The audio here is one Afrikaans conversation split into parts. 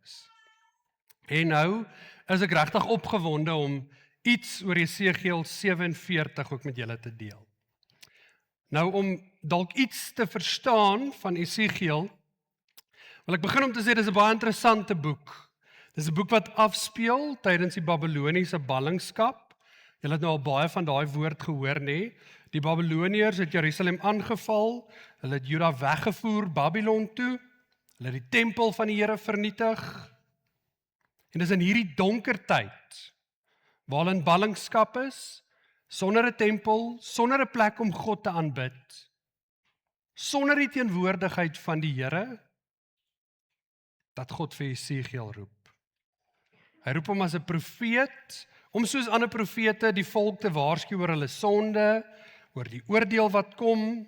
is. En nou is ek regtig opgewonde om iets oor Jesegiel 47 ook met julle te deel. Nou om dalk iets te verstaan van Jesegiel, wil ek begin om te sê dis 'n baie interessante boek. Dis 'n boek wat afspeel tydens die Babiloniese ballingskap. Julle het nou al baie van daai woord gehoor, nê? Die Babiloniërs het Jerusalem aangeval, hulle het Juda weggevoer Babylon toe, hulle het die tempel van die Here vernietig. En dis in hierdie donker tyd, waar hulle in ballingskap is, sonder 'n tempel, sonder 'n plek om God te aanbid, sonder die teenwoordigheid van die Here, dat God vir Jesegiel roep. Hy roep hom as 'n profeet, om soos ander profete die volk te waarsku oor hulle sonde, oor die oordeel wat kom.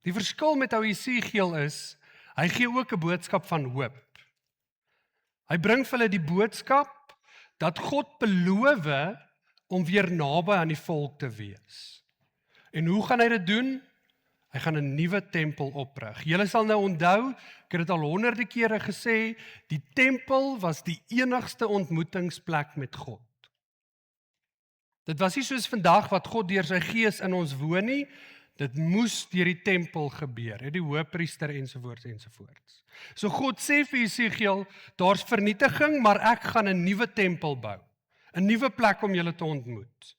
Die verskil met ou Jesegiel is, hy gee ook 'n boodskap van hoop. Hy bring vir hulle die boodskap dat God beloof om weer naby aan die volk te wees. En hoe gaan hy dit doen? Hy gaan 'n nuwe tempel oprig. Julle sal nou onthou, ek het dit al honderde kere gesê, die tempel was die enigste ontmoetingsplek met God. Dit was nie soos vandag wat God deur sy gees in ons woon nie, dit moes deur die tempel gebeur, die hoëpriester ensovoorts. So God sê vir Jesegiel, daar's vernietiging, maar ek gaan 'n nuwe tempel bou, 'n nuwe plek om julle te ontmoet.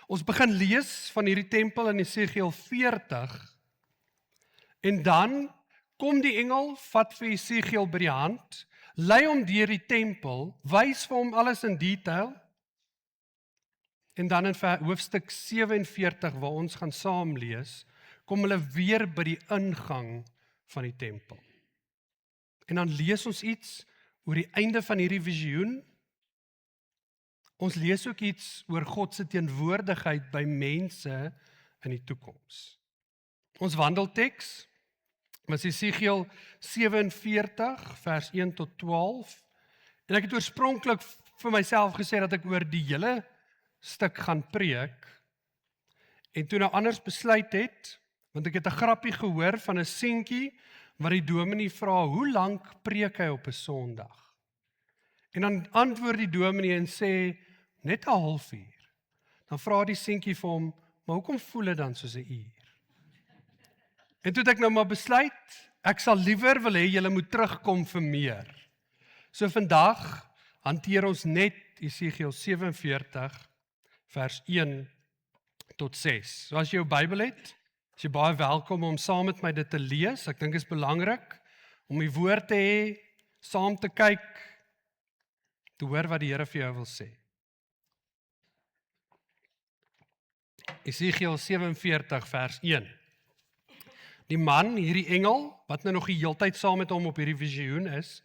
Ons begin lees van hierdie tempel in Jesegiel 40, en dan kom die engel, vat vir Jesegiel by die hand, lei hom deur die tempel, wys vir hom alles in detail, en dan in hoofstuk 47, waar ons gaan saam lees, kom hulle weer by die ingang van die tempel. En dan lees ons iets oor die einde van hierdie visioen. Ons lees ook iets oor God se teenwoordigheid by mense in die toekoms. Ons wandelteks was Jesegiel 47 vers 1 tot 12. En ek het oorspronklik vir myself gesê dat ek oor die hele stuk gaan preek. En toe nou anders besluit het, want ek het 'n grappie gehoor van 'n seentjie wat die dominee vra, hoe lank preek hy op 'n Sondag? En dan antwoord die dominee en sê, net 'n halfuur. Dan vra die seentjie vir hom, maar hoekom voel dit dan soos 'n uur? En toe het ek nou maar besluit, ek sal liewer wil hê julle moet terugkom vir meer. So vandag hanteer ons net Jesegiel 47 vers 1 tot 6. So as jy jou Bybel het, is jy baie welkom om saam met my dit te lees. Ek dink dit is belangrik om die woord te hê, saam te kyk, te hoor wat die Here vir jou wil sê. Jesegiel 47 vers 1. Die man, hierdie engel, wat nou nog die heeltyd saam met hom op hierdie visioen is,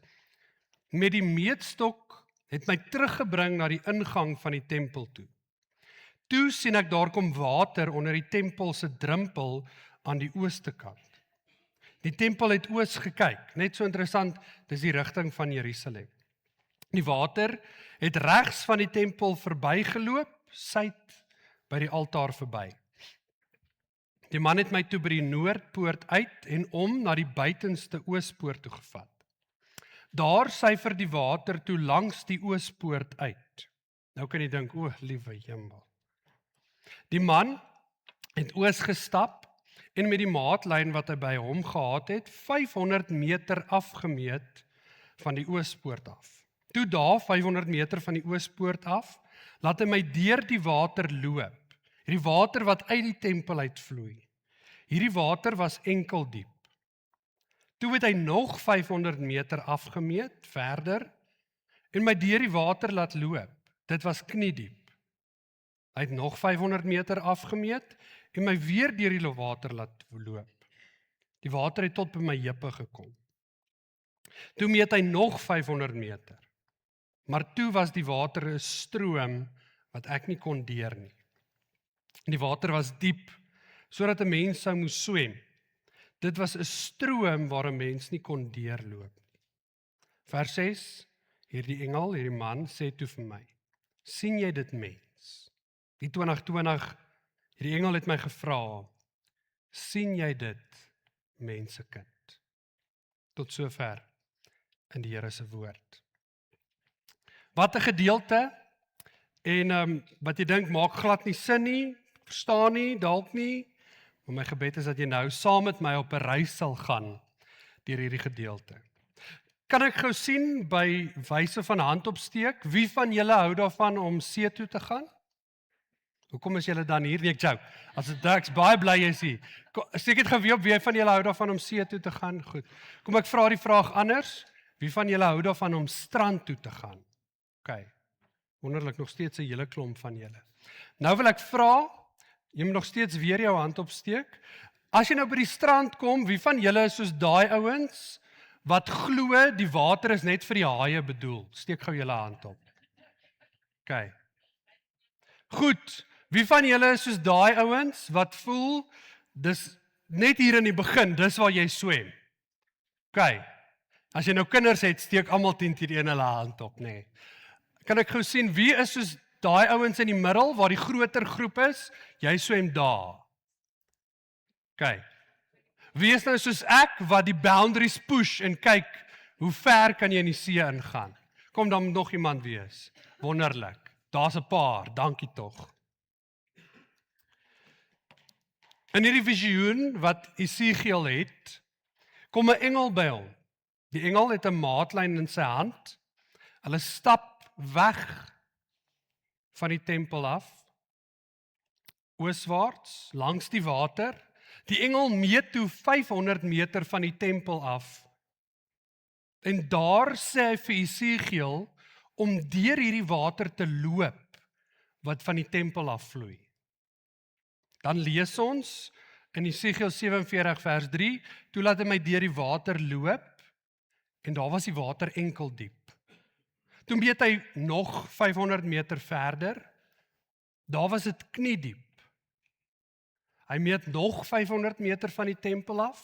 met die meetstok het my teruggebring na die ingang van die tempel toe. Toe sien ek daar kom water onder die tempel se drempel aan die ooste kant. Die tempel het oos gekyk, net so interessant, dis die rigting van Jerusalem. Die water het regs van die tempel verbygeloop, suid by die altaar verby. Die man het my toe by die noordpoort uit en om na die buitenste oospoort toe gevat. Daar syfer die water toe langs die oospoort uit. Nou kan jy dink, o, liewe hemel. Die man het oos gestap en met die maatlyn wat hy by hom gehad het, 500 meter afgemeet van die oospoort af. Toe daar 500 meter van die oospoort af, laat hy my deur die water loop. Hierdie water wat uit die tempel uitvloei. Hierdie water was enkel diep. Toe het hy nog 500 meter afgemeet, verder, en my deur die water laat loop. Dit was kniediep. Hy het nog 500 meter afgemeet, en my weer deur die water laat loop. Die water het tot by my heupe gekom. Toe meet hy nog 500 meter. Maar toe was die water 'n stroom wat ek nie kon deur nie. Die water was diep, sodat 'n mens sou moes swem. Dit was 'n stroom waar 'n mens nie kon deurloop nie. Vers 6, hierdie engel, hierdie man, sê toe vir my, sien jy dit mens? Die 2020, hierdie engel het my gevra, sien jy dit, mensekind? Tot sover in die Here se woord. Wat 'n gedeelte, en wat jy dink maak glad nie sin nie, verstaan nie, dalk nie, maar my gebed is dat jy nou saam met my op 'n reis sal gaan deur hierdie gedeelte. Kan ek gou sien by wyse van hand opsteek, wie van julle hou daarvan om see toe te gaan? Hoekom is julle dan hier? Nee, ek joke. As dit ek's baie bly jy is hier. Steek dit gou weer op, wie van julle hou daarvan om see toe te gaan? Goed. Kom ek vra die vraag anders. Wie van julle hou daarvan om strand toe te gaan? OK. Wonderlik, nog steeds 'n hele klomp van julle. Nou wil ek vra, jy moet nog steeds weer jou hand opsteek. As jy nou by die strand kom, wie van julle is soos daai ouens wat glo die water is net vir die haie bedoel? Steek gou julle hand op. OK. Goed. Wie van julle is soos daai ouens wat voel dis net hier in die begin, dis waar jy swem? OK. As jy nou kinders het, steek almal 10 teen 1 hulle hand op, nê. Kan ek gou sien wie is soos daai ouens in die middel waar die groter groep is? Jy swem daar. OK. Wie is nou soos ek wat die boundaries push en kyk hoe ver kan jy in die see ingaan? Kom dan moet nog iemand wees. Wonderlik. Daar's 'n paar, dankie tog. In hierdie visioen wat Esegiel het, kom 'n engel by hom. Die engel het 'n maatlyn in sy hand. Hulle stap weg van die tempel af, ooswaarts, langs die water. Die engel meet toe 500 meter van die tempel af. En daar sê hy vir Esegiel om deur hierdie water te loop wat van die tempel af vloei. Dan lees ons in Esegiel 47 vers 3, toe laat hy my deur die water loop, en daar was die water enkel diep. Toe meet hy nog 500 meter verder, daar was dit kniediep. Hy meet nog 500 meter van die tempel af,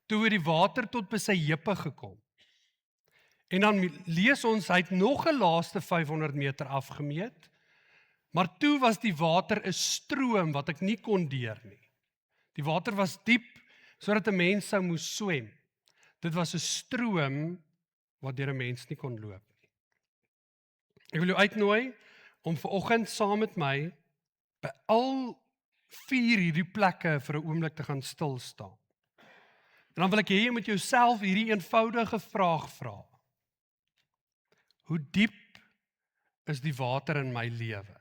toe het die water tot by sy heupe gekom. En dan lees ons, hy het nog 'n laaste 500 meter afgemeet, maar toe was die water 'n stroom wat ek nie kon deur nie. Die water was diep, sodat 'n mens sou moes swem. Dit was 'n stroom wat deur 'n mens nie kon loop nie. Ek wil jou uitnooi om vanoggend saam met my by al 4 hierdie plekke vir 'n oomblik te gaan stil staan. En dan wil ek hê jy moet jouself hierdie eenvoudige vraag vra. Hoe diep is die water in my lewe?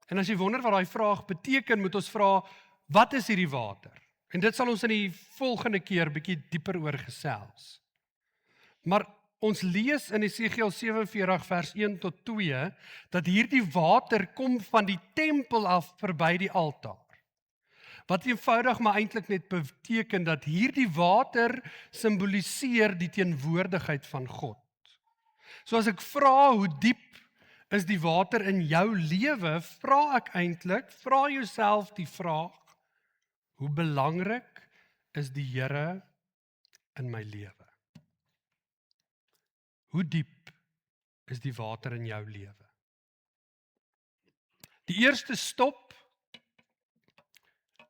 En as jy wonder wat daai vraag beteken, moet ons vra, wat is hierdie water? En dit sal ons in die volgende keer bietjie dieper oor gesels. Maar ons lees in Esegiel 47 vers 1 tot 2, dat hierdie water kom van die tempel af verby die altaar. Wat eenvoudig maar eintlik net beteken dat hierdie water simboliseer die teenwoordigheid van God. So as ek vra hoe diep is die water in jou lewe, vra ek eintlik, vra jouself die vraag, hoe belangrik is die Here in my lewe? Hoe diep is die water in jou lewe? Die eerste stop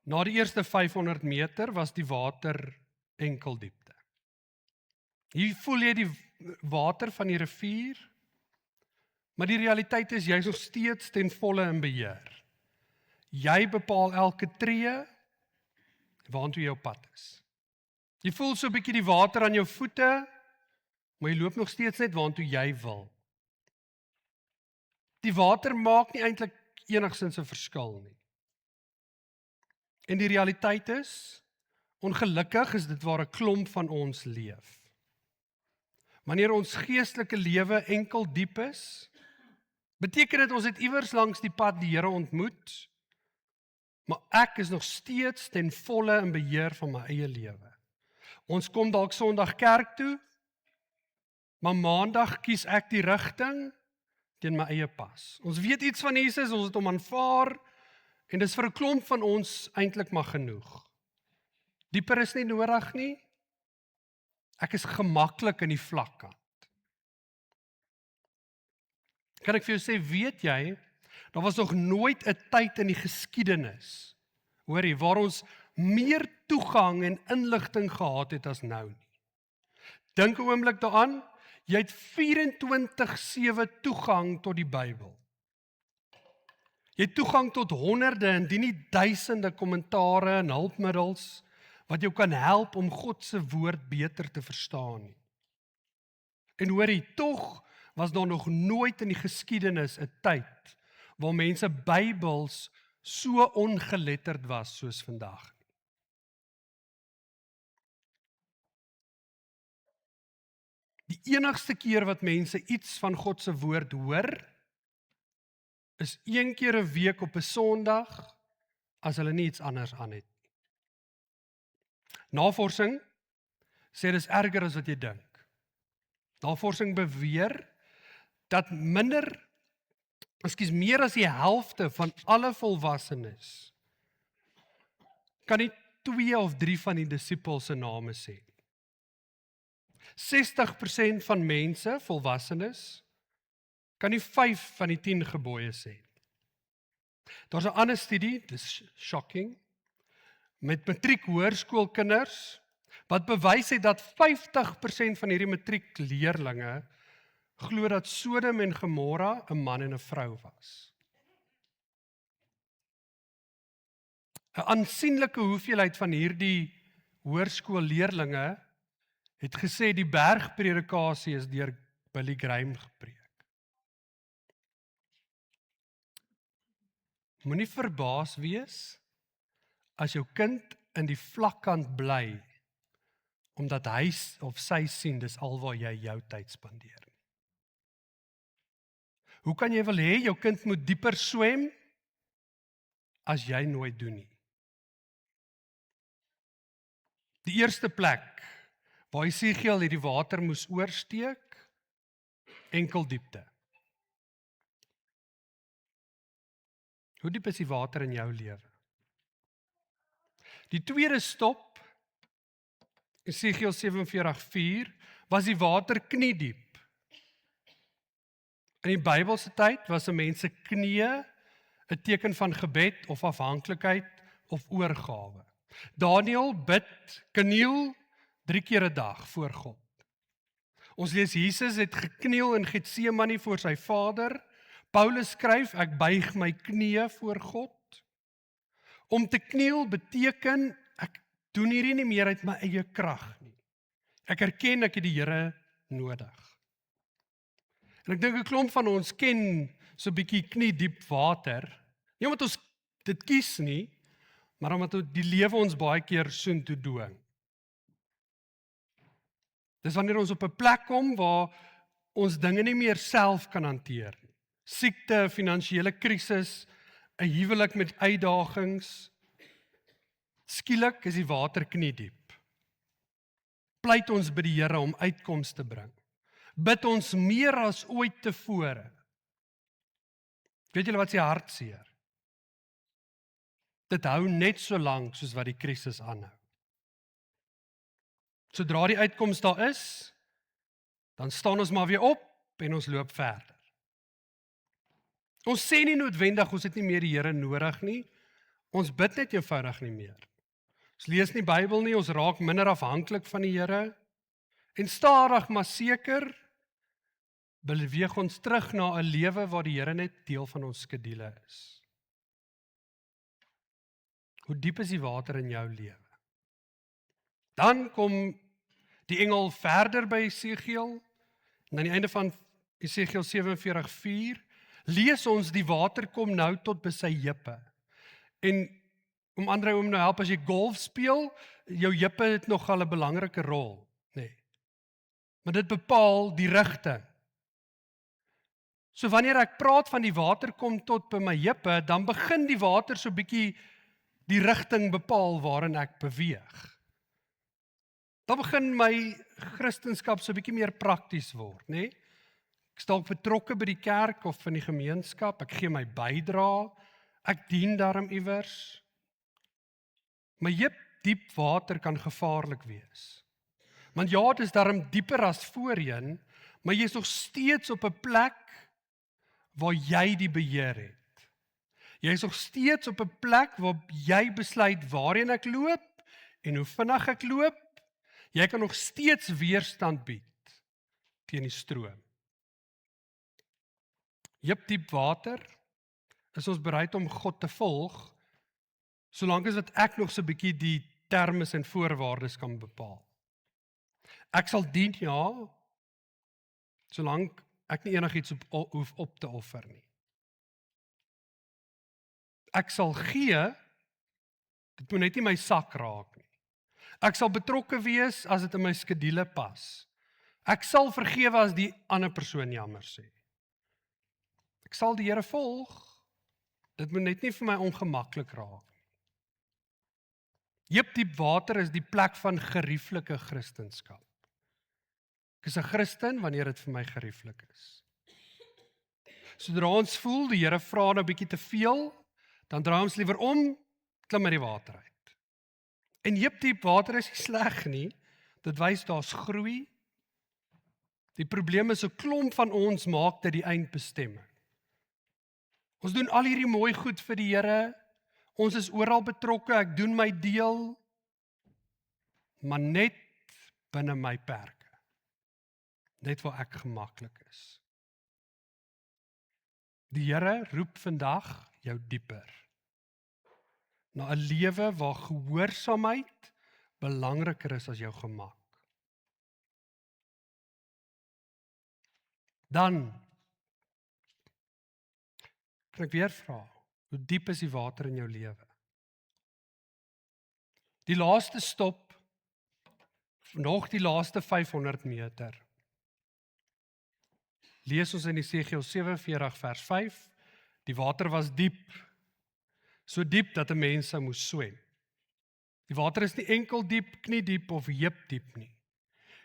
na die eerste 500 meter was die water enkeldiepte. Hier voel jy die water van die rivier, maar die realiteit is jy is nog steeds ten volle in beheer. Jy bepaal elke tree waantoe jou pad is. Jy voel so 'n bietjie die water aan jou voete, maar jy loop nog steeds net waantoe jy wil. Die water maak nie eintlik enigsins 'n verskil nie. En die realiteit is, ongelukkig is dit waar 'n klomp van ons leef. Wanneer ons geestelike lewe enkel diep is, beteken dit ons het iewers langs die pad die Here ontmoet, maar ek is nog steeds ten volle in beheer van my eie lewe. Ons kom dalk Sondag kerk toe, maar Maandag kies ek die rigting teen my eie pas. Ons weet iets van Jesus, ons het hom aanvaar, en dis vir 'n klomp van ons eintlik maar genoeg. Dieper is nie nodig nie. Ek is gemaklik in die vlakkant. Kan ek vir jou sê, weet jy, daar was nog nooit 'n tyd in die geskiedenis, hoorie, waar ons meer toegang en inligting gehad het as nou nie. Dink 'n oomblik daaraan, jy het 24/7 toegang tot die Bybel. Jy het toegang tot honderde, indien nie duisende kommentare en hulpmiddels wat jou kan help om God se woord beter te verstaan nie. En hoorie, tog was daar nog nooit in die geskiedenis 'n tyd waar mense Bybels so ongeletterd was soos vandag. Die enigste keer wat mense iets van God se woord hoor, is 1 keer 'n week op 'n Sondag, as hulle nie iets anders aan het. Navorsing sê dis erger as wat jy dink. Navorsing beweer dat meer as die helfte van alle volwassenes kan nie 2 of 3 van die disippels se name sê. 60% van mense, volwassenes, kan nie 5 van die 10 gebooie sê. Daar's 'n ander studie, dis shocking, met matriek hoërskoolkinders, wat bewys het dat 50% van hierdie matriekleerlinge glo dat Sodom en Gomorra 'n man en 'n vrou was. 'n Aansienlike hoeveelheid van hierdie hoërskoolleerlinge het gesê die bergpredikasie is deur Billy Graham gepreek. Moenie verbaas wees as jou kind in die vlakkant bly, omdat hy of sy sien dis alwaar jy jou tyd spandeer. Hoe kan jy wil hê jou kind moet dieper swem as jy nooit doen nie? Die eerste plek waar Jesegiel hierdie water moes oorsteek, enkel diepte. Hoe diep is die water in jou lewe? Die tweede stop, Jesegiel 47:4, was die water kniediep. In die Bybelse tyd was 'n mens se knieë 'n teken van gebed of afhanklikheid of oorgawe. Daniël bid, kniel 3 keer 'n dag voor God. Ons lees Jesus het gekniel in Getsemane voor sy Vader. Paulus skryf, ek buig my knieë voor God. Om te kniel beteken, ek doen hierdie nie meer uit my eie krag nie. Ek erken ek het die Here nodig. En ek dink 'n klomp van ons ken so 'n bietjie kniediep water. Nie omdat ons dit kies nie, maar omdat die lewe ons baie keer soontoe dwing. Dis wanneer ons op 'n plek kom waar ons dinge nie meer self kan hanteer nie. Siekte, finansiële krisis, 'n huwelik met uitdagings. Skielik is die water kniediep. Pleit ons by die Here om uitkoms te bring. Bid ons meer as ooit tevore. Weet julle wat se hartseer? Dit hou net so lank soos wat die krisis aanhou. Sodra die uitkoms daar is, dan staan ons maar weer op en ons loop verder. Ons sê nie noodwendig ons het nie meer die Here nodig nie. Ons bid net eenvoudig nie meer. Ons lees nie Bybel nie, ons raak minder afhanklik van die Here. En stadig maar seker beweeg ons terug na 'n lewe waar die Here net deel van ons skedule is. Hoe diep is die water in jou lewe? Dan kom die engel verder by Jesegiel, en aan die einde van Jesegiel 47:4 lees ons die water kom nou tot by sy heupe. En om Andrei om nou help as jy golf speel, jou heupe het nogal 'n belangrike rol, nê. Maar dit bepaal die rigting. So wanneer ek praat van die water kom tot by my heupe, dan begin die water so bietjie die rigting bepaal waarin ek beweeg. Dan begin my Christendom so bietjie meer prakties word, nê? Ek is dalk betrokke by die kerk of in die gemeenskap, ek gee my bydrae, ek dien daarom iewers. My heup diep water kan gevaarlik wees. Want ja, dit is daarom dieper as voorheen, maar jy is nog steeds op 'n plek waar jy die beheer het. Jy is nog steeds op 'n plek waar jy besluit waarheen ek loop en hoe vinnig ek loop Jy kan nog steeds weerstand bied teen die stroom. Jep diep water, is ons bereid om God te volg, solank as wat ek nog so 'n bietjie die termes en voorwaardes kan bepaal. Ek sal dien, ja, solank ek nie enigiets hoef op te offer nie. Ek sal gee, dit moet net nie my sak raak nie. Ek sal betrokke wees as dit in my skedule pas. Ek sal vergewe as die ander persoon jammer sê. Ek sal die Here volg, dit moet net nie vir my ongemaklik raak nie. Jep diep water is die plek van gerieflike Christenskap. Ek is 'n Christen wanneer dit vir my gerieflik is. Sodra ons voel die Here vra nou 'n bietjie te veel, dan draai ons liewer om, klim uit die water uit. En jep diep water is nie sleg nie, dit wys daar's groei. Die probleem is 'n klomp van ons maak dit die eindbestemming. Ons doen al hierdie mooi goed vir die Here, ons is oral betrokke, ek doen my deel, maar net binne my perke. Net waar ek gemaklik is. Die Here roep vandag jou dieper. Na 'n lewe waar gehoorsaamheid belangriker is as jou gemak. Dan kan ek weer vra, hoe diep is die water in jou lewe? Die laaste stop, nog die laaste 500 meter. Lees ons in Esegiel 47 vers 5, die water was diep, so diep dat 'n mens sou moes swem. Die water is nie enkel diep, kniediep of heup diep nie.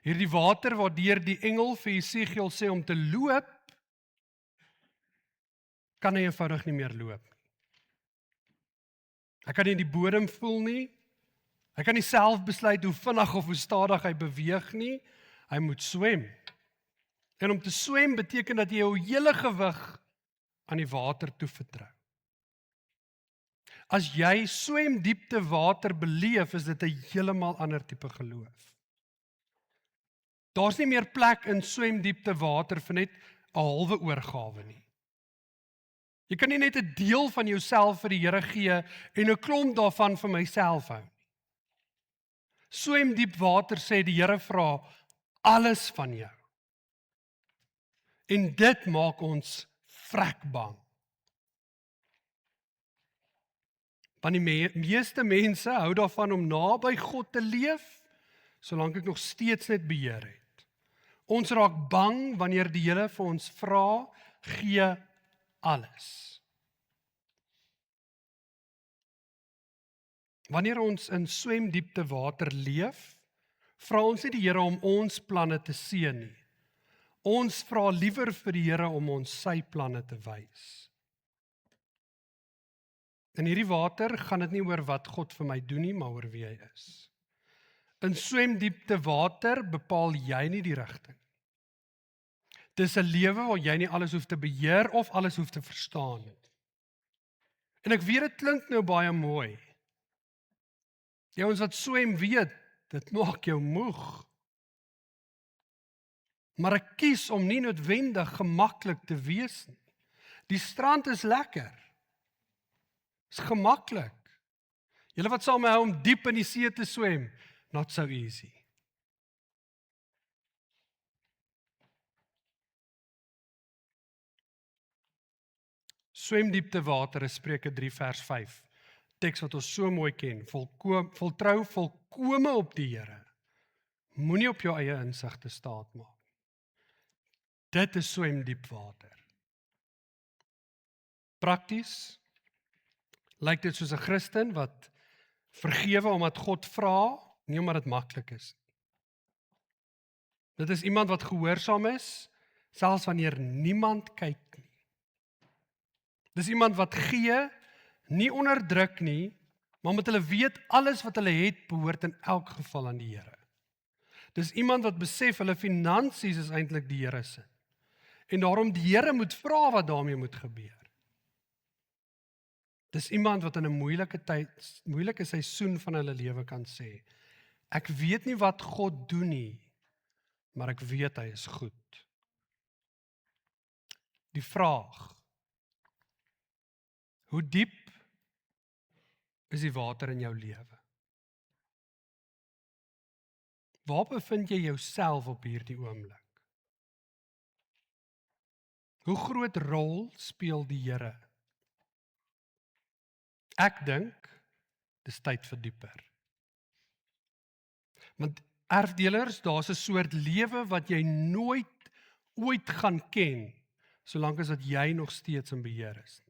Hierdie water waardeur die engel vir Esegiel sê om te loop, kan hy eenvoudig nie meer loop nie. Hy kan nie die bodem voel nie, hy kan nie self besluit hoe vinnig of hoe stadig hy beweeg nie, hy moet swem. En om te swem beteken dat jy jou hele gewig aan die water toevertrou. As jy swemdiepte water beleef, is dit 'n heeltemal ander tipe geloof. Daar's nie meer plek in swemdiepte water vir net 'n halwe oorgawe nie. Jy kan nie net 'n deel van jouself vir die Here gee en 'n klomp daarvan vir myself hou nie. Swemdiep water sê die Here vra alles van jou. En dit maak ons vrek bang. Want die meeste mense hou daarvan om naby God te leef, solank ek nog steeds net beheer het. Ons raak bang wanneer die Here vir ons vra, gee alles. Wanneer ons in swemdiepte water leef, vra ons nie die Here om ons planne te seën nie. Ons vra liewer vir die Here om ons sy planne te wys. In hierdie water gaan dit nie oor wat God vir my doen nie, maar oor wie hy is. In swemdiepte water bepaal jy nie die rigting. Dis 'n lewe waar jy nie alles hoef te beheer of alles hoef te verstaan nie. En ek weet dit klink nou baie mooi. Die ouens wat swem weet, dit maak jou moeg. Maar ek kies om nie noodwendig gemaklik te wees nie. Die strand is lekker. Is gemaklik. Julle wat saam met my hou om diep in die see te swem, not so easy. Swemdiepte water is Spreuke 3 vers 5. Teks wat ons so mooi ken. Voltrou volkome op die Here. Moenie op jou eie insig te staat maak. Dit is swemdiep water. Prakties lyk dit soos 'n Christen wat vergewe omdat God vra, nie omdat dit maklik is. Dit is iemand wat gehoorsaam is, selfs wanneer niemand kyk nie. Dis iemand wat gee, nie onder druk nie, maar omdat hulle weet alles wat hulle het behoort in elk geval aan die Here. Dis iemand wat besef hulle finansies is eintlik die Here se. En daarom die Here moet vra wat daarmee moet gebeur. Dis iemand wat in 'n moeilike seisoen van hulle lewe kan sê, Ek weet nie wat God doen nie, maar ek weet hy is goed. Die vraag, hoe diep is die water in jou lewe? Waar bevind jy jouself op hierdie oomblik? Hoe groot rol speel die Here? Ek dink, dis tyd vir dieper. Want erfdelers, daar's 'n soort lewe wat jy nooit ooit gaan ken, solank as dat jy nog steeds in beheer is.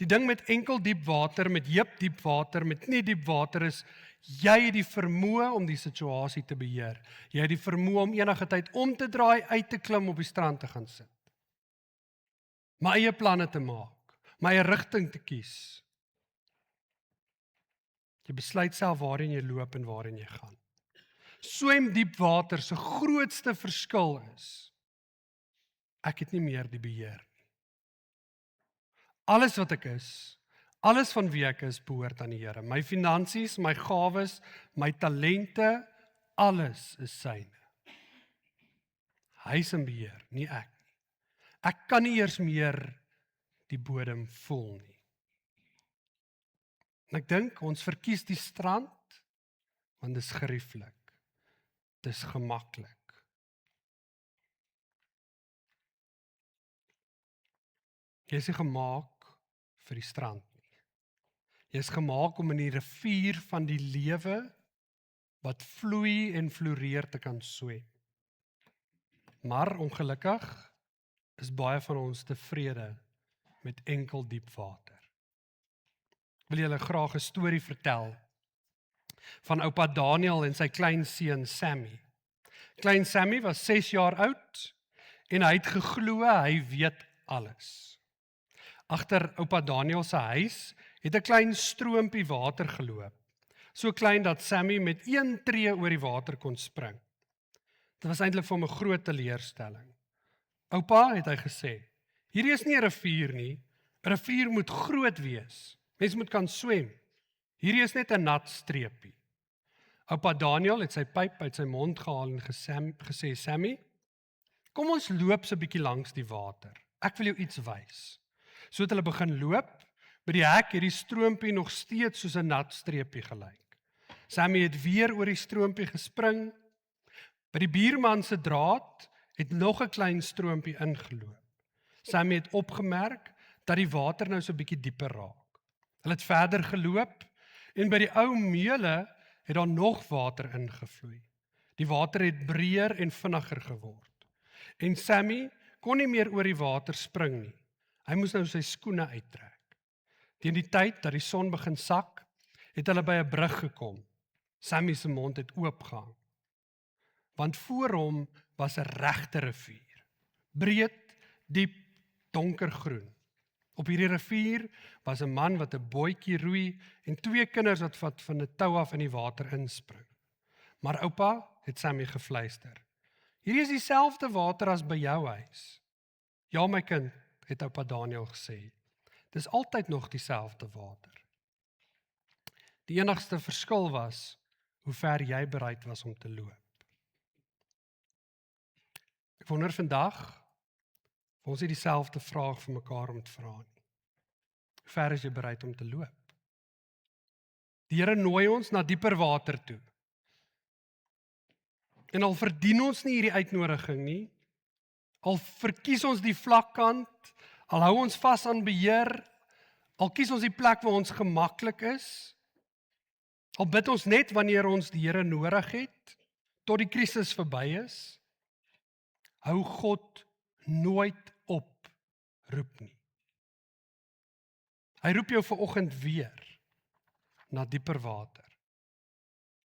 Die ding met enkel diep water, met heup diep water, met nie diep water is, jy het die vermoë om die situasie te beheer. Jy het die vermoë om enige tyd om te draai, uit te klim, op die strand te gaan sit. My eie planne te maak, my eie rigting te kies. Jy besluit self waarheen jy loop en waarheen jy gaan. Swem diep water se grootste verskil is, ek het nie meer die beheer nie. Alles wat ek is, alles van wie ek is, behoort aan die Here. My finansies, my gawes, my talente, alles is syne. Hy is in beheer, nie ek nie. Ek kan nie eers meer die bodem voel nie. En ek dink ons verkies die strand, want dis gerieflik, dis gemaklik. Jy is nie gemaak vir die strand nie. Jy is gemaak om in die rivier van die lewe wat vloei en floreer te kan swem. Maar ongelukkig is baie van ons tevrede met enkel diep water. Ek wil julle graag 'n storie vertel van oupa Daniel en sy kleinseun Sammy. Klein Sammy was 6 jaar oud en hy het geglo hy weet alles. Agter oupa Daniel se huis het 'n klein stroompie water geloop. So klein dat Sammy met 1 tree oor die water kon spring. Dit was eintlik vir hom 'n groot teleurstelling. Oupa, het hy gesê, hierdie is nie 'n rivier nie. 'n Rivier moet groot wees. Mens moet kan swem. Hierdie is net 'n nat streepie. Oupa Daniel het sy pyp uit sy mond gehaal en gesê, Sammy, kom ons loop so 'n bietjie langs die water. Ek wil jou iets wys. So het hulle begin loop. By die hek het die stroompie nog steeds soos 'n nat streepie gelyk. Sammy het weer oor die stroompie gespring. By die buurman se draad het nog 'n klein stroompie ingeloop. Sammy het opgemerk dat die water nou so 'n bietjie dieper raak. Hulle het verder geloop en by die ou meule het daar nog water ingevloei. Die water het breër en vinniger geword. En Sammy kon nie meer oor die water spring nie. Hy moes nou sy skoene uittrek. Teen die tyd dat die son begin sak, het hulle by 'n brug gekom. Sammy se mond het oopgehang. Want voor hom was 'n regte rivier. Breed, diep, donkergroen. Op hierdie rivier was 'n man wat 'n bootjie roei en 2 kinders wat van 'n tou af in die water inspring. Maar oupa het Sammy gefluister. Hierdie is dieselfde water as by jou huis. Ja my kind, het oupa Daniel gesê. Dis altyd nog dieselfde water. Die enigste verskil was hoe ver jy bereid was om te loop. Ek wonder vandag, of ons nie dieselfde vraag vir mekaar om te vra nie. Hoe ver is jy bereid om te loop? Die Here nooi ons na dieper water toe. En al verdien ons nie hierdie uitnodiging nie, al verkies ons die vlakkant, al hou ons vas aan beheer, al kies ons die plek waar ons gemaklik is, al bid ons net wanneer ons die Here nodig het, tot die krisis verby is, hou God nooit op roep nie. Hy roep jou vanoggend weer na dieper water.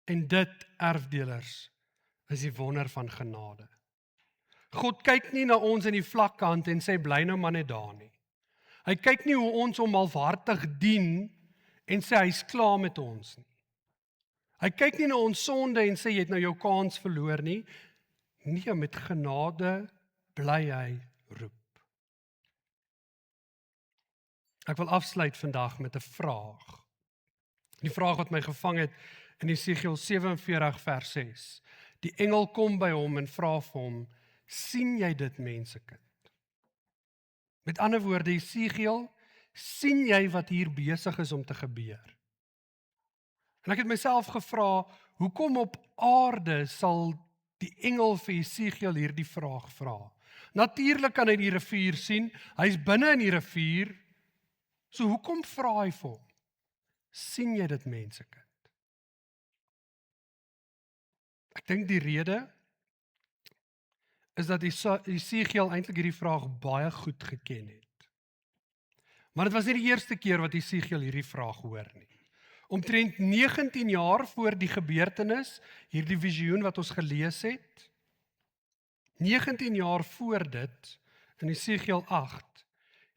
En dit, erfdelers, is die wonder van genade. God kyk nie na ons in die vlakkant en sê bly nou maar net daar nie. Hy kyk nie hoe ons hom halfhartig dien en sê hy's klaar met ons nie. Hy kyk nie na ons sonde en sê jy het nou jou kans verloor nie. Nee, met genade bly hy roep. Ek wil afsluit vandag met 'n vraag. Die vraag wat my gevang het in Jesegiel 47 vers 6. Die engel kom by hom en vra vir hom: "Sien jy dit, mensekind?" Met ander woorde, Jesegiel, sien jy wat hier besig is om te gebeur? En ek het myself gevra, hoekom op aarde sal die engel vir Jesegiel hierdie vraag vra? Natuurlik kan hy die rivier sien, hy's binne in die rivier, so hoekom vra hy vir hom? Sien jy dit, mensekind? Ek dink die rede is dat Jesegiel eintlik hierdie vraag baie goed geken het. Maar dit was nie die eerste keer wat Jesegiel hierdie vraag hoor nie. Omtrent 19 jaar voor die gebeurtenis, hierdie visioen wat ons gelees het, 19 jaar voor dit, in Jesegiel 8,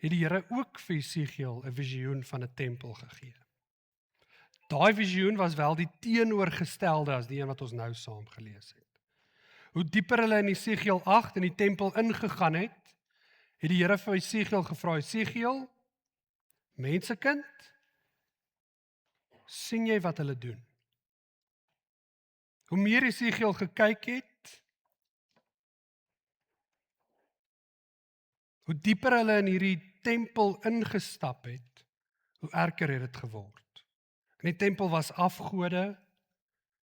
het die Here ook vir Jesegiel 'n visioen van 'n tempel gegee. Daai visioen was wel die teenoorgestelde as die een wat ons nou saam gelees het. Hoe dieper hulle in Jesegiel 8 in die tempel ingegaan het die Here vir Jesegiel gevra: "Jesegiel, mensekind, sien jy wat hulle doen?" Hoe meer Jesegiel gekyk het, hoe dieper hulle in hierdie tempel ingestap het, hoe erger het dit geword. In die tempel was afgode,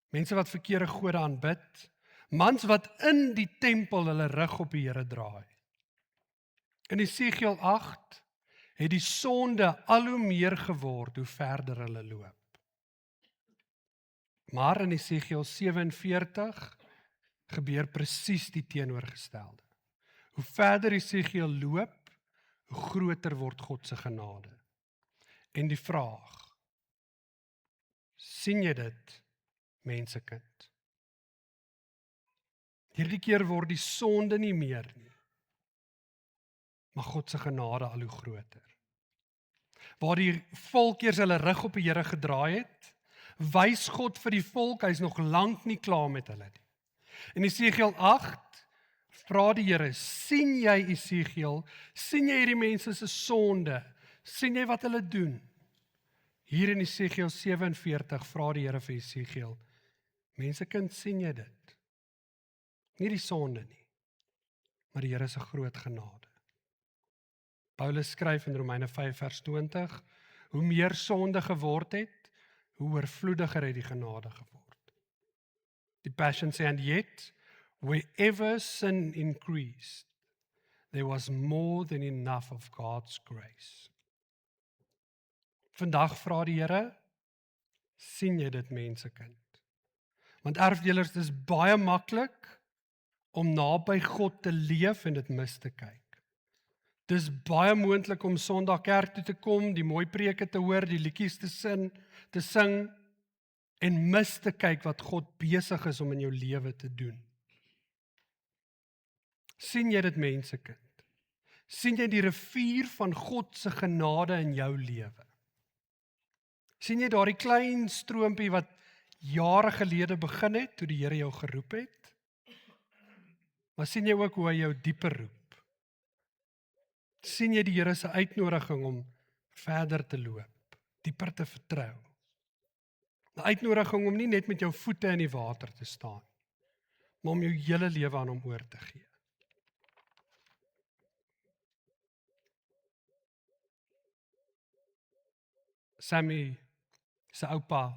mense wat verkeerde gode aanbid, mans wat in die tempel hulle rug op die Here draai. In Jesegiel 8 het die sonde al hoe meer geword hoe verder hulle loop. Maar in Jesegiel 47 gebeur presies die teenoorgestelde. Hoe verder Jesegiel loop, hoe groter word God se genade. En die vraag: sien jy dit, mensekind? Hierdie keer word die sonde nie meer nie, maar God se genade al hoe groter. Waar die volk eers hulle rug op die Here gedraai het, wys God vir die volk, hy is nog lank nie klaar met hulle nie. In Jesegiel 8 vra die Here: sien jy, Jesegiel, sien jy hierdie mense se sonde? Sien jy wat hulle doen? Hier in Jesegiel 47 vra die Here vir Jesegiel: mensekind, sien jy dit? Nie die sonde nie, maar die Here se groot genade. Paulus skryf in Romeine 5 vers 20, hoe meer sonde geword het, hoe oorvloediger het die genade geword. Die Passion sê, and yet, wherever sin increased, there was more than enough of God's grace. Vandag vra die Here: sien jy dit, mensekind? Want erfdelers, dis baie maklik om naby God te leef en dit mis te kyk. Dis baie moontlik om Sondag kerk toe te kom, die mooi preke te hoor, die liedjies te sing en mis te kyk wat God besig is om in jou lewe te doen. Sien jy dit, mensekind? Sien jy die rivier van God se genade in jou lewe? Sien jy daardie klein stroompie wat jare gelede begin het, toe die Here jou geroep het? Maar sien jy ook hoe hy jou dieper roep? Sien jy die Here se uitnodiging om verder te loop, dieper te vertrou? 'n Uitnodiging om nie net met jou voete in die water te staan, maar om jou hele lewe aan hom oor te gee. Sammy se oupa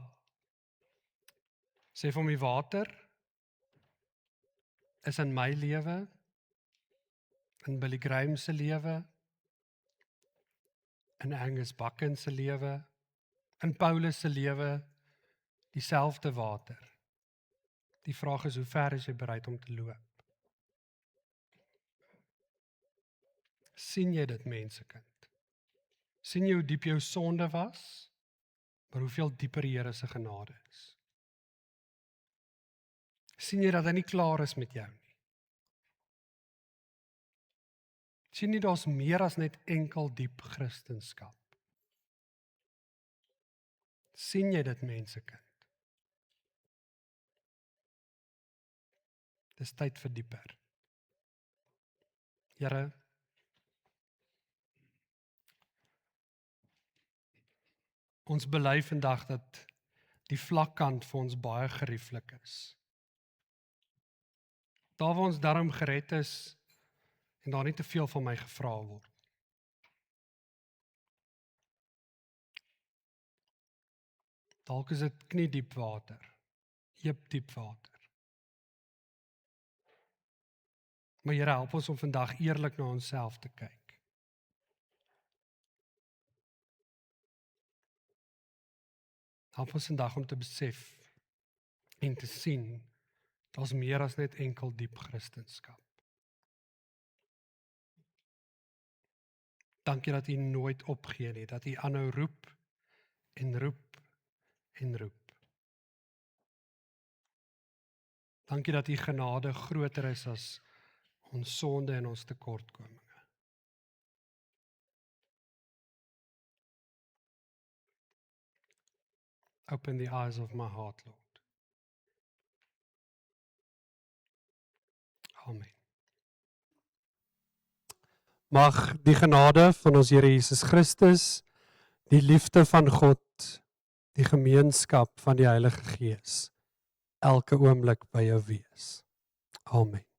sê vir hom, die water is in my lewe, in Billy Graham se lewe, in Angus Buchan se lewe, in Paulus se lewe, dieselfde water. Die vraag is, hoe ver is jy bereid om te loop? Sien jy dit, mensekind? Sien jy hoe diep jou sonde was, maar hoeveel dieper die Here se genade is? Sien jy dat hy nie klaar is met jou nie? Sien jy daar's meer as net enkel diep Christendom? Sien jy dit, mensekind? Dis tyd vir dieper. Here, Ons bely vandag dat die vlakkant vir ons baie gerieflik is. Daar waar ons darm gered is, en daar nie te veel van my gevra word. Dalk is dit knie diep water, heup diep water. Maar Here, help ons om vandag eerlik na onsself te kyk. Help ons vandag om te besef en te sien, daar's meer as net enkel diep Christendom. Dankie dat U nooit opgee nie, dat U aanhou roep en roep en roep. Dankie dat U genade groter is as ons sonde en ons tekortkominge. Open the eyes of my heart, Lord. Amen. Mag die genade van ons Here Jesus Christus, die liefde van God, die gemeenskap van die Heilige Gees, elke oomblik by jou wees. Amen.